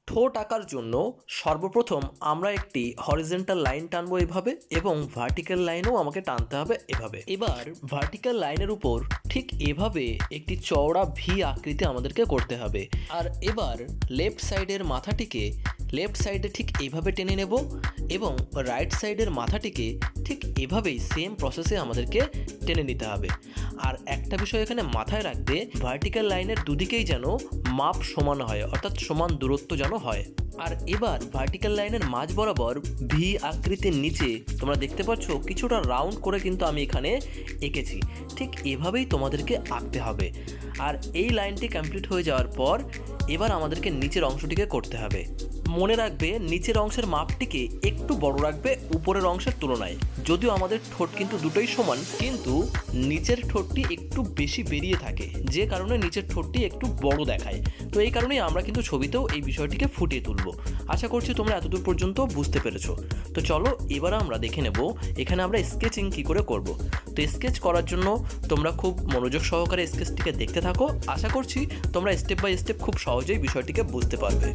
ঠোঁট আঁকার জন্য সর্বপ্রথম আমরা একটি হরিজন্টাল লাইন টানবো এভাবে, এবং ভার্টিক্যাল লাইনও আমাকে টানতে হবে এভাবে। এবার ভার্টিক্যাল লাইনের উপর ঠিক এভাবে একটি চওড়া ভি আকৃতি আমাদেরকে করতে হবে। আর এবার লেফট সাইডের মাথাটিকে লেফট সাইডে ঠিক এইভাবে টেনে নেব, এবং রাইট সাইডের মাথাটিকে ঠিক এভাবেই সেম প্রসেসে আমাদেরকে টেনে নিতে হবে। আর একটা বিষয় এখানে মাথায় রাখবে, ভার্টিক্যাল লাইনের দুদিকেই যেন মাপ সমান হয়, অর্থাৎ সমান দূরত্ব যেন হয়। আর এবার ভার্টিক্যাল লাইনের মাঝ বরাবর ভি আকৃতির নিচে তোমরা দেখতে পাচ্ছ কিছুটা রাউন্ড করে কিন্তু আমি এখানে এঁকেছি। ঠিক এভাবেই তোমাদেরকে আঁকতে হবে। আর এই লাইনটি কমপ্লিট হয়ে যাওয়ার পর এবার আমাদেরকে নিচের অংশটিকে করতে হবে। মনে রাখবে নিচের অংশের মাপটিকে একটু বড় রাখবে উপরের অংশের তুলনায়। যদিও আমাদের ঠোঁট কিন্তু দুটোই সমান, কিন্তু নিচের ঠোঁটটি একটু বেশি বেরিয়ে থাকে, যে কারণে নিচের ঠোঁটটি একটু বড় দেখায়। তো এই কারণেই আমরা কিন্তু ছবিতেও এই বিষয়টিকে ফুটিয়ে তুলব। আশা করছি তোমরা এতদূর পর্যন্ত বুঝতে পেরেছো। তো চলো এবার আমরা দেখে নেব এখানে আমরা স্কেচিং কী করে করব। তো স্কেচ করার জন্য তোমরা খুব মনোযোগ সহকারে স্কেচটিকে দেখতে থাকো। আশা করছি তোমরা স্টেপ বাই স্টেপ খুব সহজেই বিষয়টিকে বুঝতে পারবে।